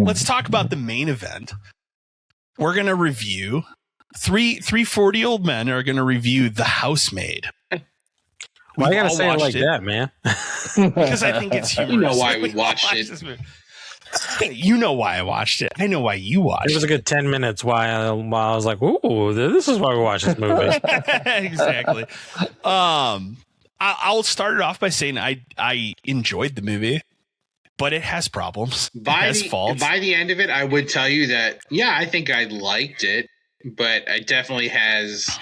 let's talk about the main event. We're going to review three 40-year-old men are going to review The Housemaid. Why you gotta say it like that, man? Because I think it's humorous. You know why we watched it. You know why I watched it. I know why you watched it. It was a good 10 minutes while I was like, ooh, this is why we watch this movie. Exactly. I'll start it off by saying I enjoyed the movie, but it has problems. It has faults. By the end of it, I would tell you that, yeah, I think I liked it, but it definitely has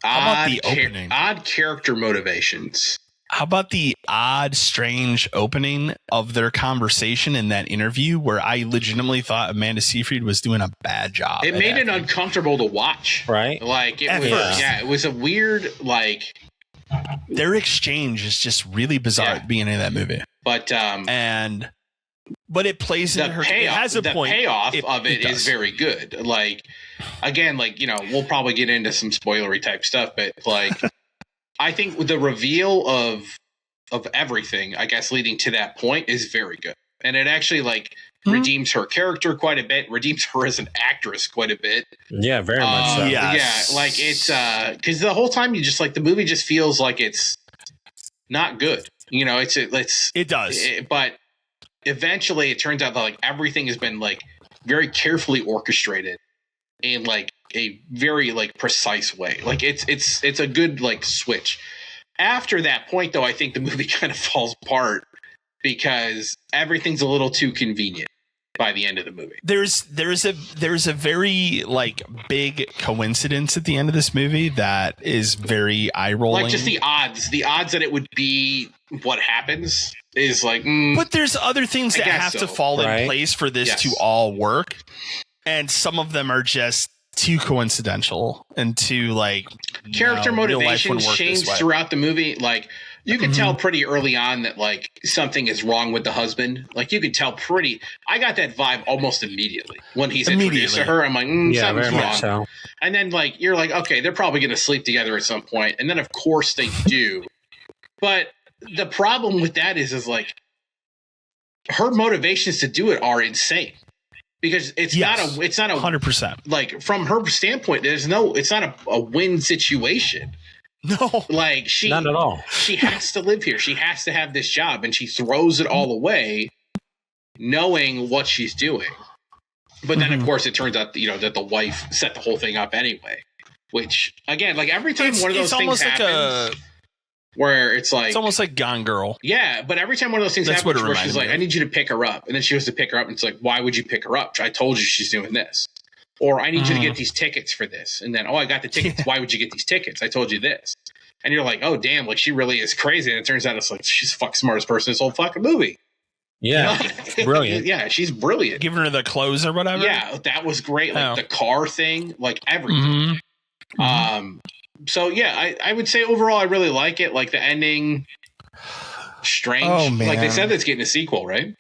odd character motivations. How about the odd, strange opening of their conversation in that interview where I legitimately thought Amanda Seyfried was doing a bad job? It made it uncomfortable to watch. Right? Like, it was a weird, like... Their exchange is just really bizarre at the beginning of that movie. But it plays into her... It has a point. The payoff of it is very good. Like, again, like, you know, we'll probably get into some spoilery type stuff, but, like... I think the reveal of everything, I guess, leading to that point is very good. And it actually, like, redeems her character quite a bit, redeems her as an actress quite a bit. Yeah, very much so. Yes. Yeah, like, it's, because the whole time you just, like, the movie just feels like it's not good. You know, it does. But eventually it turns out that, like, everything has been, like, very carefully orchestrated in, like, a very, like, precise way. Like, it's a good, like, switch. After that point, though, I think the movie kind of falls apart because everything's a little too convenient by the end of the movie. There's a very, like, big coincidence at the end of this movie that is very eye-rolling. Like, just the odds that it would be what happens is like... But there's other things that have to fall in place for this to all work. And some of them are just too coincidental and too, like, character motivations change throughout the movie. Like, you can tell pretty early on that, like, something is wrong with the husband. Like, you could tell I got that vibe almost immediately when he's introduced to her. I'm like, something's wrong. So. And then, like, you're like, okay, they're probably going to sleep together at some point. And then, of course, they do. But the problem with that is like, her motivations to do it are insane. Because it's not a 100%. Like, from her standpoint, it's not a win situation. No, like, not at all. She has to live here. She has to have this job, and she throws it all away, knowing what she's doing. But then, of course, it turns out, you know, that the wife set the whole thing up anyway. Which, again, like, every time one of those things happens, where it's almost like Gone Girl. Yeah, but every time one of those things happens where she's like, I need you to pick her up. And then she goes to pick her up, and it's like, why would you pick her up? I told you she's doing this. Or I need you to get these tickets for this. And then, I got the tickets. Why would you get these tickets? I told you this. And you're like, oh, damn, like, she really is crazy. And it turns out it's like, she's the fucking smartest person in this whole fucking movie. Yeah, brilliant. Yeah, she's brilliant. Giving her the clothes or whatever. Yeah, that was great. Like, the car thing, like, everything. So, yeah, I would say overall I really like it. Like, the ending, strange. Oh, man. Like, they said that's getting a sequel, right?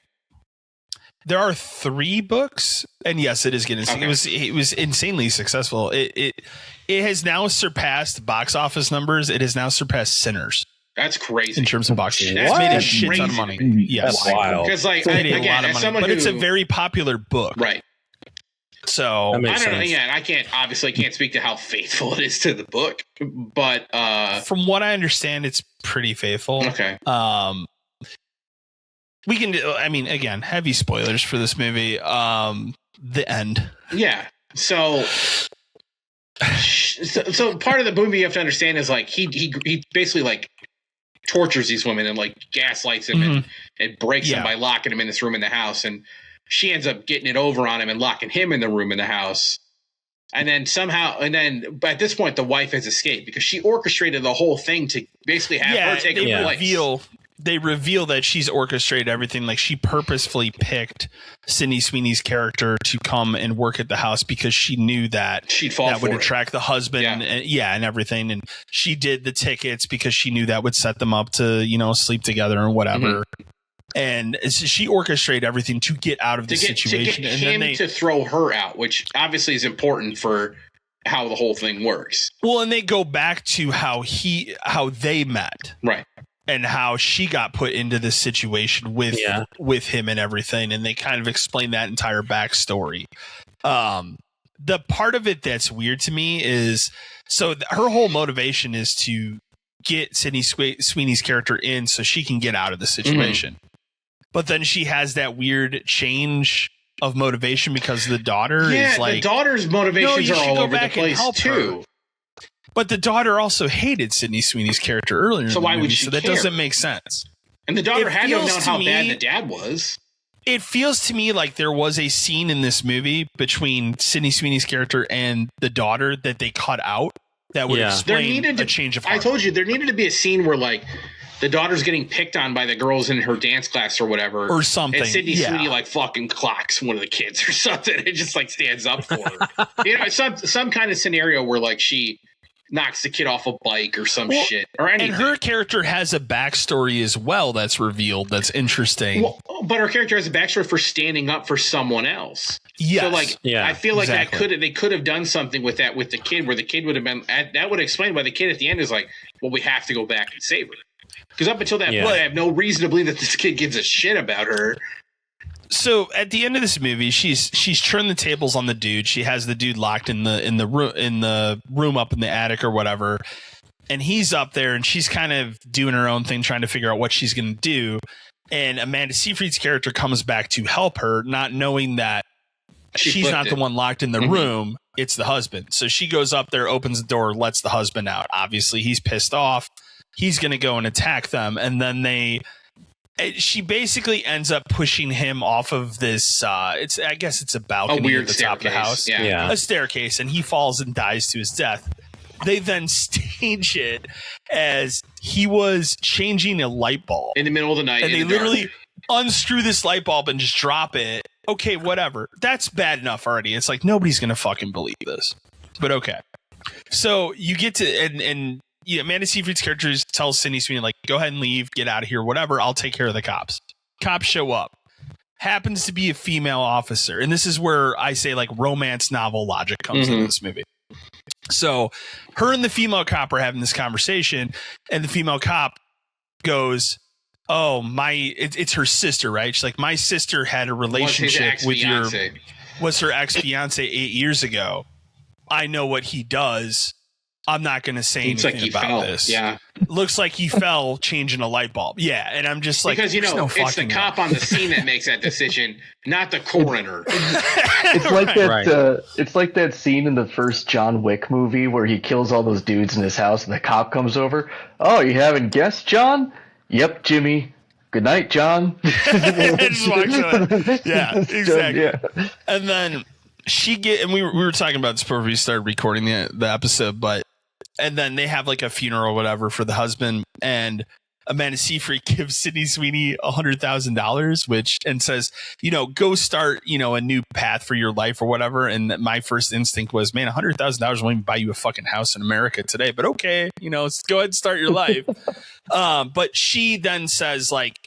There are 3 books, and yes, it is getting. Okay. It was insanely successful. It has now surpassed box office numbers. It has now surpassed Sinners. That's crazy in terms of box office. It's made a shit ton of money. Yes, that's wild. Because, like, again, as someone but it's a very popular book, right? So I don't know. Yeah, and I can't speak to how faithful it is to the book, but from what I understand, it's pretty faithful. Okay. We can do, I mean, again, heavy spoilers for this movie. The end. Yeah. So part of the movie you have to understand is, like, he basically, like, tortures these women and, like, gaslights them and breaks them by locking them in this room in the house. And she ends up getting it over on him and locking him in the room in the house. And then but at this point, the wife has escaped because she orchestrated the whole thing to basically have her take her place. They reveal that she's orchestrated everything. Like, she purposefully picked Sydney Sweeney's character to come and work at the house because she knew that that would attract the husband and everything. And she did the tickets because she knew that would set them up to, you know, sleep together or whatever. And she orchestrated everything to get out of the situation. To get him to throw her out, which obviously is important for how the whole thing works. Well, and they go back to how they met. Right. and how she got put into this situation with him and everything. And they kind of explain that entire backstory. The part of it that's weird to me is, so her whole motivation is to get Sydney Sweeney's character in so she can get out of the situation. But then she has that weird change of motivation because the daughter is like, the daughter's motivations are all over the place too. Her. But the daughter also hated Sydney Sweeney's character earlier. So why would she So that care? Doesn't make sense. And the daughter had to have known how bad the dad was. It feels to me like there was a scene in this movie between Sydney Sweeney's character and the daughter that they cut out that would explain a change of heart. I told you there needed to be a scene where like the daughter's getting picked on by the girls in her dance class or whatever. Or something. And Sydney Sweeney like fucking clocks one of the kids or something. It just like stands up for her. You know, some kind of scenario where like she knocks the kid off a bike or some shit or anything. And her character has a backstory as well that's revealed that's interesting. Well, but her character has a backstory for standing up for someone else. Yes. So like I feel like they could have done something with that with the kid where the kid would have been that would explain why the kid at the end is like, well, we have to go back and save her. Because up until that point, I have no reason to believe that this kid gives a shit about her. So at the end of this movie, she's turned the tables on the dude. She has the dude locked in the room up in the attic or whatever, and he's up there, and she's kind of doing her own thing, trying to figure out what she's going to do. And Amanda Seyfried's character comes back to help her, not knowing that she's not the one locked in the room. It's the husband. So she goes up there, opens the door, lets the husband out. Obviously, he's pissed off. He's going to go and attack them, and then she basically ends up pushing him off of this. I guess it's a balcony at the top of the house, a staircase, and he falls and dies to his death. They then stage it as he was changing a light bulb in the middle of the night, and they literally unscrew this light bulb and just drop it. Okay, whatever. That's bad enough already. It's like nobody's gonna fucking believe this, but okay. So you get to and. Yeah, Amanda Seyfried's character tells Sydney Sweeney, like, go ahead and leave, get out of here, whatever. I'll take care of the cops. Cops show up. Happens to be a female officer. And this is where I say, like, romance novel logic comes into this movie. So her and the female cop are having this conversation, and the female cop goes, oh, it's her sister, right? She's like, my sister had a relationship was her ex-fiance 8 years ago. I know what he does. I'm not going to say anything about this. Yeah. Looks like he fell changing a light bulb. Yeah. And I'm just like, because, it's the cop on the scene that makes that decision, not the coroner. It's like that. It's like that scene in the first John Wick movie where he kills all those dudes in his house and the cop comes over. Oh, you haven't guessed, John? Yep, Jimmy. Good night, John. Yeah, exactly. Yeah. And then and we were talking about this before we started recording the episode, and then they have like a funeral or whatever for the husband, and Amanda Seyfried gives Sydney Sweeney $100,000, and says, go start, a new path for your life or whatever. And my first instinct was, man, $100,000 won't even buy you a fucking house in America today, but okay, go ahead and start your life. But she then says, like,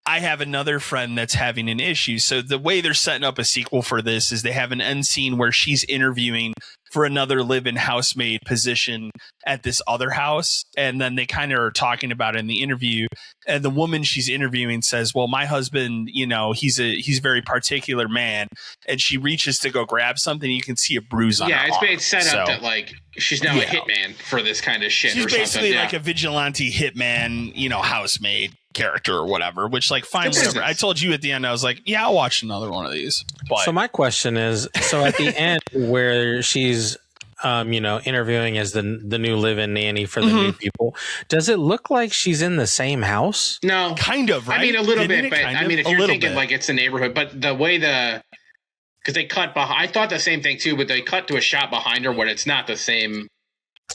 I have another friend that's having an issue. So the way they're setting up a sequel for this is they have an end scene where she's interviewing for another live-in housemaid position at this other house. And then they kind of are talking about it in the interview. And the woman she's interviewing says, well, my husband, he's a very particular man. And she reaches to go grab something. You can see a bruise on her arm. It's set up that like she's now a hitman for this kind of shit. She's basically like a vigilante hitman, housemaid character or whatever, which like fine, whatever. I told you at the end, I was like, yeah, I'll watch another one of these. But so my question is, so at the end where she's interviewing as the new live-in nanny for the new people, does it look like she's in the same house? No, kind of, right? I mean, a little bit, but I mean, if you're thinking like it's a neighborhood, but the way because they cut behind, I thought the same thing too, but they cut to a shot behind her when it's not the same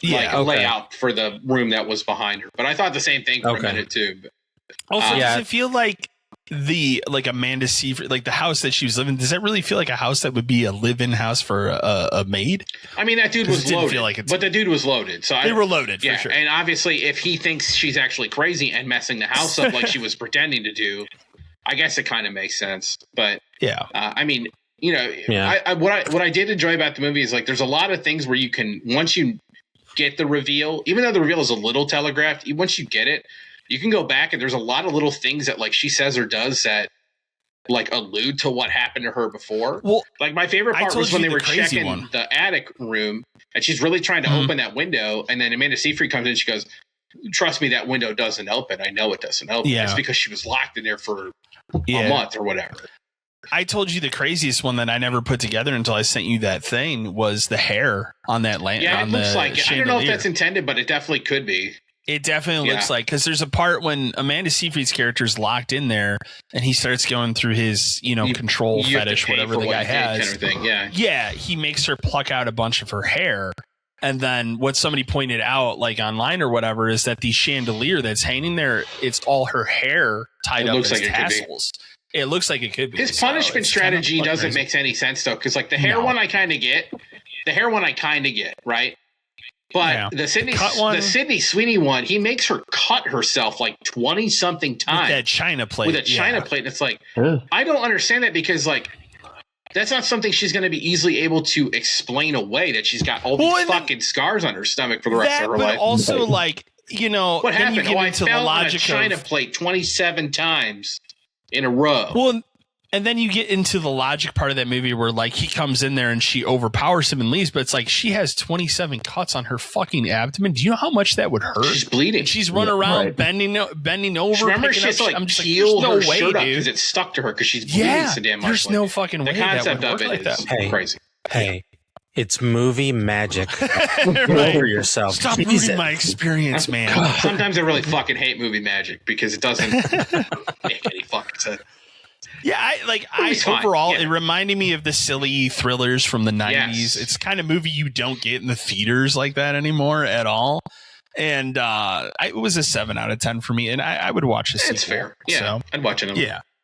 layout for the room that was behind her. But I thought the same thing for a minute too. But, also, does it feel like Amanda Seyfried, like the house that she was living, does that really feel like a house that would be a live-in house for a maid? I mean, that dude was loaded, but the dude was loaded. So they were loaded, for sure. And obviously, if he thinks she's actually crazy and messing the house up like she was pretending to do, I guess it kind of makes sense. But I mean, what I did enjoy about the movie is like there's a lot of things where you can, once you get the reveal, even though the reveal is a little telegraphed, once you get it, you can go back and there's a lot of little things that like she says or does that like allude to what happened to her before. Well, like my favorite part was when they were checking the attic room and she's really trying to open that window. And then Amanda Seyfried comes in and she goes, trust me, that window doesn't open. I know it doesn't open. Yeah. It's because she was locked in there for a month or whatever. I told you the craziest one that I never put together until I sent you that thing was the hair on that lamp. Yeah, it looks like it. I don't know if that's intended, but it definitely could be. It definitely looks like, because there's a part when Amanda Seyfried's character is locked in there and he starts going through his, control fetish, whatever the guy has. Kind of thing. Yeah, he makes her pluck out a bunch of her hair. And then what somebody pointed out, like online or whatever, is that the chandelier that's hanging there, it's all her hair tied up as tassels. It looks like it could be. His punishment strategy doesn't make any sense, though, because like the hair one I kind of get. The hair one I kind of get, right? But the Sydney Sweeney one, he makes her cut herself like 20-something times. With that China plate. With a China plate. And it's like, I don't understand that because like, that's not something she's going to be easily able to explain away, that she's got all these fucking scars on her stomach for the rest of her life. But also like, what happened? I fell on a China plate 27 times in a row. Well, and then you get into the logic part of that movie where like he comes in there and she overpowers him and leaves, but it's like she has 27 cuts on her fucking abdomen. Do you know how much that would hurt? She's bleeding. And she's running around bending over. Remember, she's like peel her shirt up because it's stuck to her because she's bleeding so damn much. There's no fucking way. The concept of it is crazy. Hey. It's movie magic. Over yourself. Stop ruining my experience, man. Sometimes I really fucking hate movie magic because it doesn't make any fucking sense. Yeah, overall, it reminded me of the silly thrillers from the 90s. Yes. It's kind of movie you don't get in the theaters like that anymore at all. And it was a 7 out of 10 for me, and I would watch this. It's fair. Yeah, so, I'd watch it. Yeah.